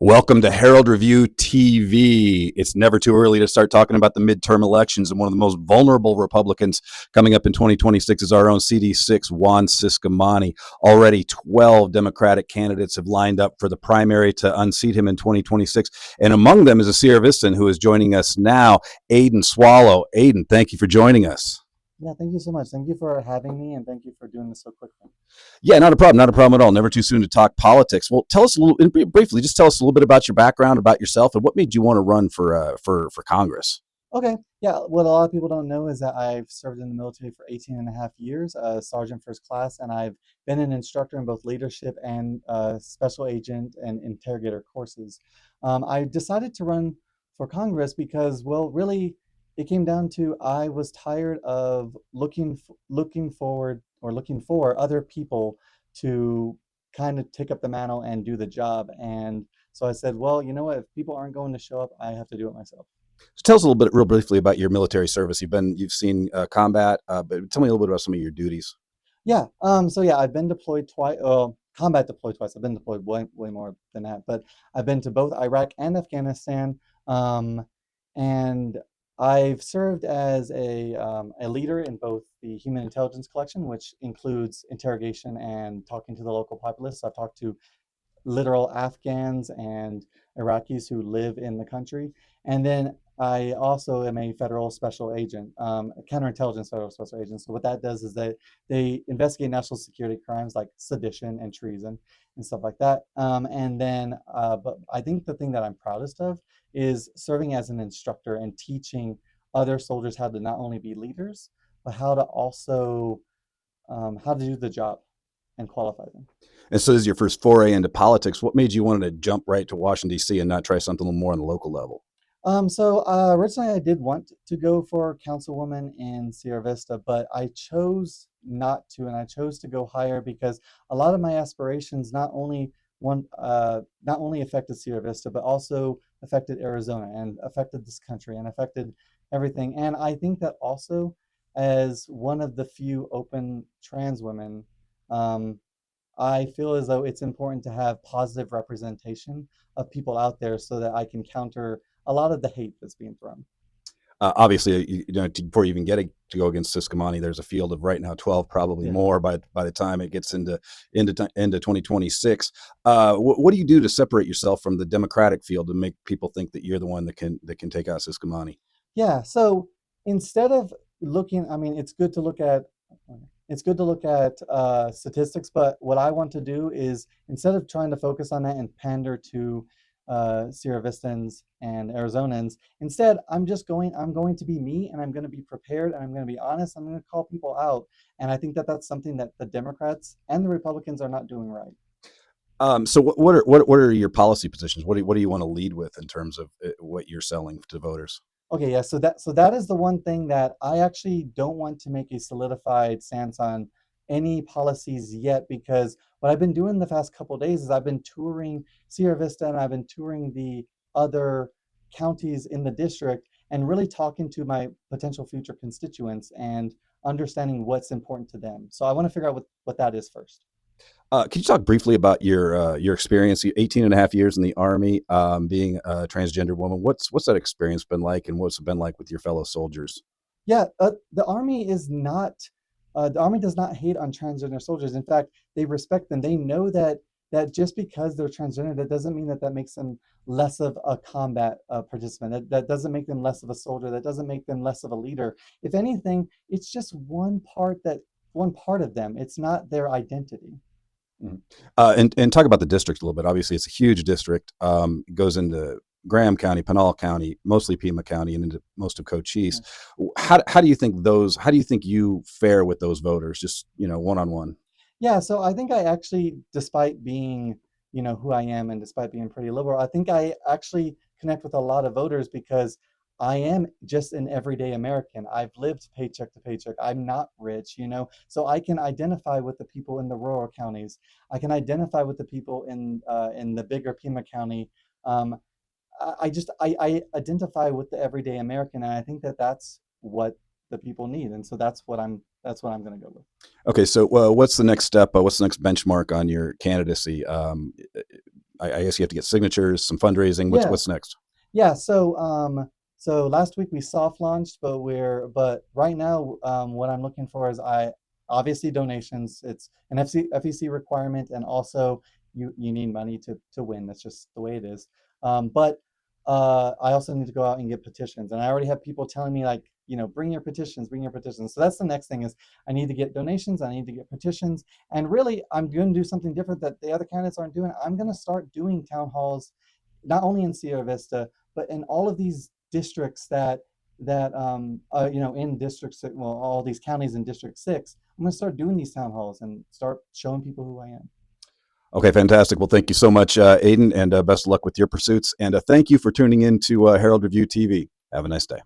Welcome to Herald Review TV. It's never too early to start talking about the midterm elections, and one of the most vulnerable Republicans coming up in 2026 is our own CD6, Juan Ciscomani. Already 12 Democratic candidates have lined up for the primary to unseat him in 2026, and among them is a Sierra Vistan who is joining us now, Aiden Swallow. Aiden, thank you for joining us. Yeah, thank you so much. Thank you for having me, and thank you for doing this so quickly. Yeah, not a problem. Not a problem at all. Never too soon to talk politics. Well, tell us a little, briefly. Just tell us a little bit about your background, about yourself, and what made you want to run for Congress. Okay, yeah, what a lot of people don't know is that I've served in the military for 18 and a half years, Sergeant First Class, and I've been an instructor in both leadership and special agent and interrogator courses. I decided to run for Congress because, well, really, it came down to I was tired of looking forward or looking for other people to kind of take up the mantle and do the job. And so I said, well, you know what? If people aren't going to show up, I have to do it myself. So tell us a little bit, real briefly, about your military service. You've seen combat, but tell me a little bit about some of your duties. Yeah. So yeah, I've been deployed twice. Combat deployed twice. I've been deployed way more than that, but I've been to both Iraq and Afghanistan. And I've served as a leader in both the human intelligence collection, which includes interrogation and talking to the local populace. So I've talked to literal Afghans and Iraqis who live in the country. And then I also am a federal special agent, a counterintelligence federal special agent. So what that does is that they investigate national security crimes like sedition and treason and stuff like that. But I think the thing that I'm proudest of is serving as an instructor and teaching other soldiers how to not only be leaders, but how to do the job and qualify them. And so, this is your first foray into politics. What made you want to jump right to Washington D.C. and not try something a little more on the local level? Originally, I did want to go for councilwoman in Sierra Vista, but I chose not to, and I chose to go higher because a lot of my aspirations not only affected Sierra Vista, but also affected Arizona and affected this country and affected everything. And I think that also, as one of the few open trans women, um, I feel as though it's important to have positive representation of people out there so that I can counter a lot of the hate that's being thrown. Obviously, before you even to go against Ciscomani, there's a field of right now 12, probably Yeah. more by the time it gets into 2026. What do you do to separate yourself from the Democratic field to make people think that you're the one that can take out Ciscomani? Yeah. So instead of looking, I mean, it's good to look at statistics, but what I want to do is instead of trying to focus on that and pander to Sierra Vistans and Arizonans, instead I'm going to be me, and I'm going to be prepared, and I'm going to be honest. I'm going to call people out, and I think that that's something that the Democrats and the Republicans are not doing right. So what are your policy positions? What do you want to lead with in terms of what you're selling to voters? Okay, yeah, so that is the one thing that I actually don't want to make a solidified stance on any policies yet, because what I've been doing the past couple of days is I've been touring Sierra Vista and I've been touring the other counties in the district and really talking to my potential future constituents and understanding what's important to them. So I want to figure out what that is first. Can you talk briefly about your experience? 18 and a half years in the Army, being a transgender woman. What's that experience been like, and what's it been like with your fellow soldiers? Yeah, the army does not hate on transgender soldiers. In fact, they respect them. They know that just because they're transgender, that doesn't mean that that makes them less of a combat participant. That doesn't make them less of a soldier. That doesn't make them less of a leader. If anything, it's just one part of them. It's not their identity. Mhm. And talk about the district a little bit. Obviously, it's a huge district. It goes into Graham County, Pinal County, mostly Pima County, and into most of Cochise. Yeah. How do you think those? How do you think you fare with those voters? Just one on one. Yeah, so I think I actually, despite being, who I am and despite being pretty liberal, I think I actually connect with a lot of voters because I am just an everyday American. I've lived paycheck to paycheck. I'm not rich, so I can identify with the people in the rural counties. I can identify with the people in the bigger Pima County. Um, I identify with the everyday American, and I think that that's what the people need, and so that's what I'm going to go with. Okay, so what's the next step? What's the next benchmark on your candidacy? I guess you have to get signatures, some fundraising. Yeah. What's next? Yeah, so last week we soft launched, but right now what I'm looking for is I obviously donations. It's an FEC requirement, and also you need money to win. That's just the way it is. But I also need to go out and get petitions, and I already have people telling me like, bring your petitions, bring your petitions. So that's the next thing is I need to get donations, I need to get petitions, and really I'm going to do something different that the other candidates aren't doing. I'm going to start doing town halls, not only in Sierra Vista but in all of these districts in well, all these counties in District 6, I'm going to start doing these town halls and start showing people who I am. Okay, fantastic. Well, thank you so much, Aiden, and best of luck with your pursuits. And thank you for tuning in to Herald Review TV. Have a nice day.